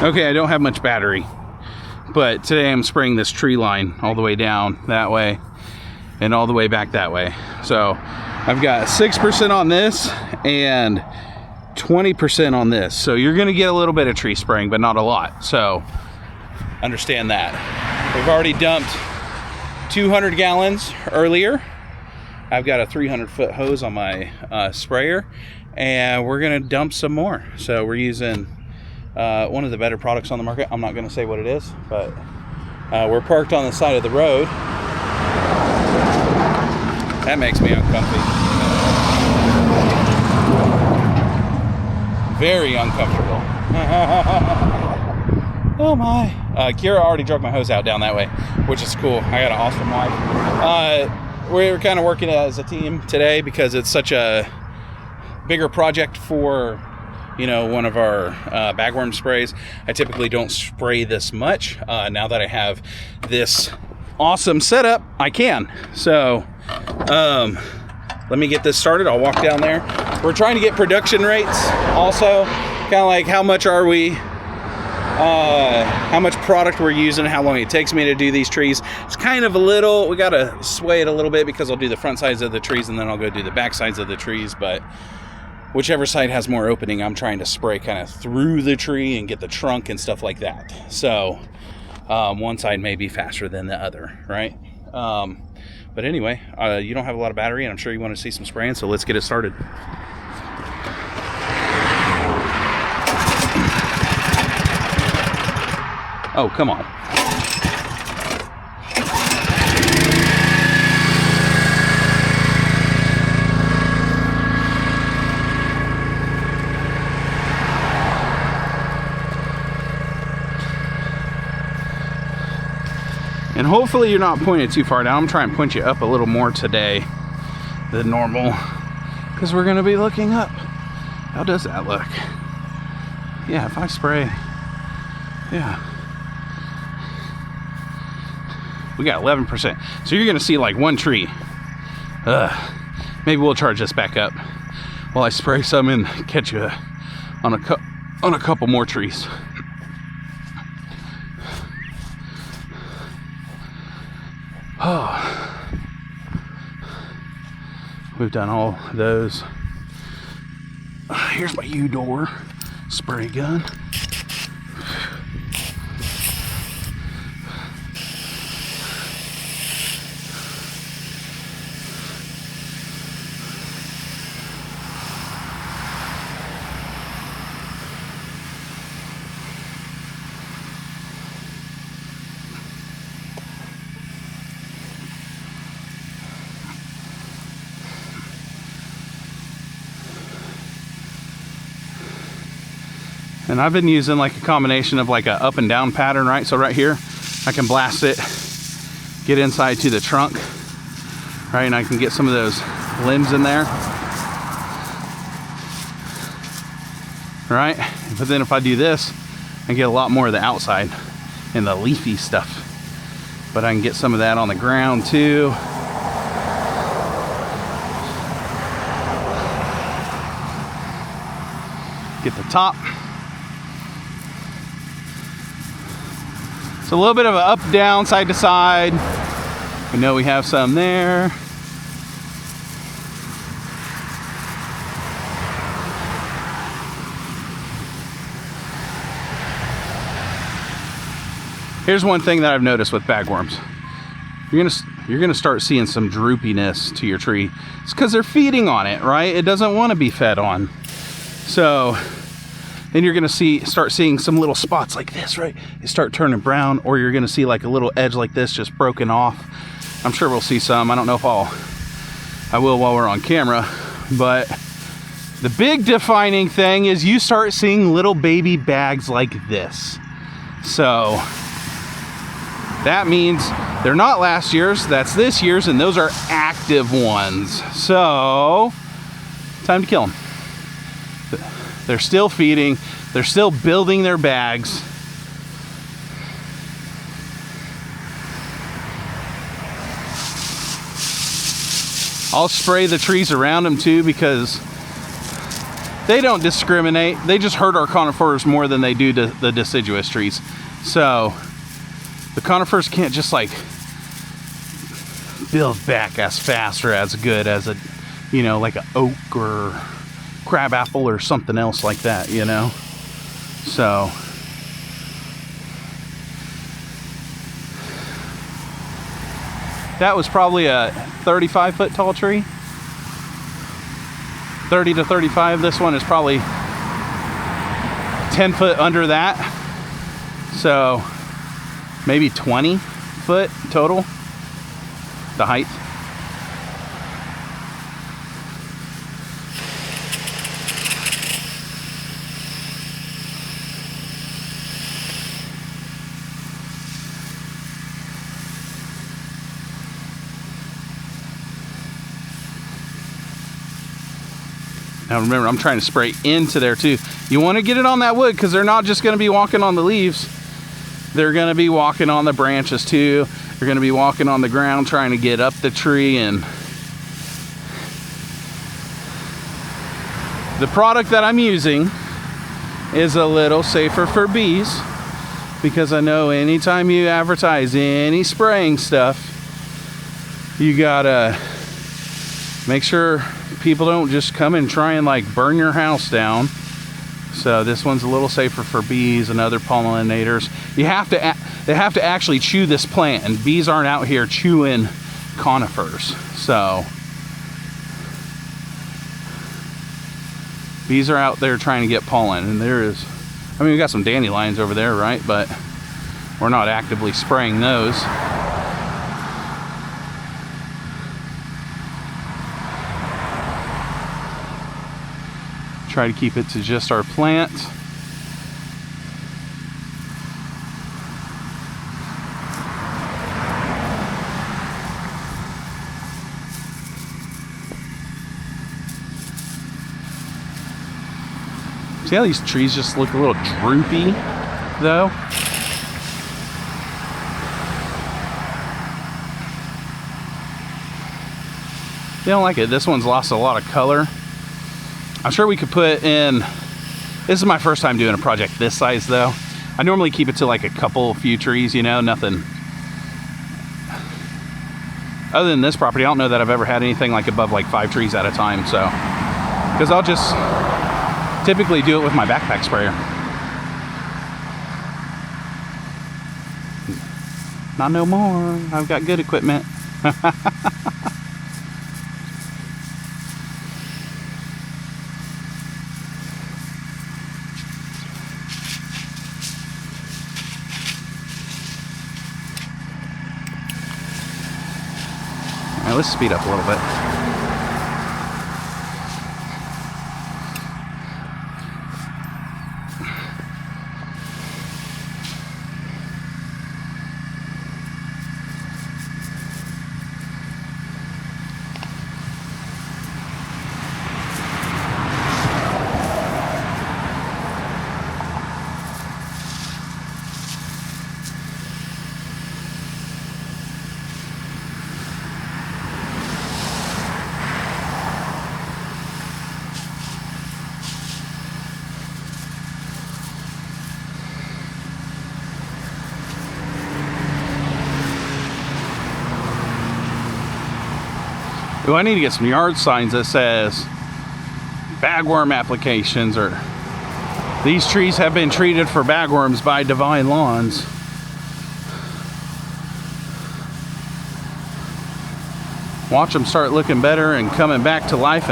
Okay, I don't have much battery, but today I'm spraying this tree line all the way down that way and all the way back that way. So I've got 6% on this and 20% on this. So you're gonna get a little bit of tree spraying, but not a lot. So understand that. We've already dumped 200 gallons earlier. I've got a 300-foot hose on my sprayer, and we're gonna dump some more. So we're using one of the better products on the market. I'm not gonna say what it is, but we're parked on the side of the road. That makes me uncomfy. Very uncomfortable. Oh my. Kira already drug my hose out down that way, which is cool. I got an awesome wife. We're kind of working as a team today because it's such a bigger project for, you know, one of our bagworm sprays. I typically don't spray this much. Now that I have this awesome setup, I can. So let me get this started. I'll walk down there. We're trying to get production rates also, kind of like how much are we, how much product we're using, how long it takes me to do these trees. It's kind of a little, we gotta sway it a little bit because I'll do the front sides of the trees and then I'll go do the back sides of the trees. But whichever side has more opening, I'm trying to spray kind of through the tree and get the trunk and stuff like that. So one side may be faster than the other, right? But anyway, you don't have a lot of battery and I'm sure you want to see some spraying, so let's get it started. Oh, come on. And hopefully you're not pointed too far down. I'm trying to point you up a little more today than normal because we're going to be looking up. How does that look? Yeah, if I spray, yeah. We got 11%. So you're going to see like one tree. Maybe we'll charge this back up while I spray some and catch you on a couple more trees. Oh, we've done all those. Here's my U-door spray gun. And I've been using like a combination of like a up and down pattern, right? So right here, I can blast it, get inside to the trunk, right? And I can get some of those limbs in there, right? But then if I do this, I get a lot more of the outside and the leafy stuff. But I can get some of that on the ground too. Get the top. So a little bit of an up, down, side to side. We know we have some there. Here's one thing that I've noticed with bagworms. You're gonna start seeing some droopiness to your tree. It's because they're feeding on it, right? It doesn't want to be fed on. So then you're gonna start seeing some little spots like this, right? They start turning brown, or you're gonna see like a little edge like this just broken off. I'm sure we'll see some. I don't know if I will while we're on camera, but the big defining thing is you start seeing little baby bags like this. So that means they're not last year's, that's this year's, and those are active ones. So time to kill them. They're still feeding, they're still building their bags. I'll spray the trees around them too, because they don't discriminate. They just hurt our conifers more than they do the deciduous trees. So the conifers can't just like build back as fast or as good as a, you know, like an oak or crabapple or something else like that, you know. So that was probably a 35-foot tall tree. 30 to 35. This one is probably 10 foot under that. So maybe 20 foot total, the height. Now remember, I'm trying to spray into there too. You want to get it on that wood because they're not just going to be walking on the leaves. They're going to be walking on the branches too. They're going to be walking on the ground trying to get up the tree. And the product that I'm using is a little safer for bees, because I know anytime you advertise any spraying stuff, you gotta make sure people don't just come and try and like burn your house down. So this one's a little safer for bees and other pollinators. They have to actually chew this plant, and bees aren't out here chewing conifers. So bees are out there trying to get pollen, and there is, I mean, we got some dandelions over there, right? But we're not actively spraying those. Try to keep it to just our plant. See how these trees just look a little droopy, though? You don't like it? This one's lost a lot of color. I'm sure we could put in, this is my first time doing a project this size though. I normally keep it to like a few trees, you know, nothing. Other than this property, I don't know that I've ever had anything like above like 5 trees at a time, so. Because I'll just typically do it with my backpack sprayer. Not no more, I've got good equipment. Let's speed up a little bit. Ooh, I need to get some yard signs that says bagworm applications, or these trees have been treated for bagworms by Divine Lawns. Watch them start looking better and coming back to life.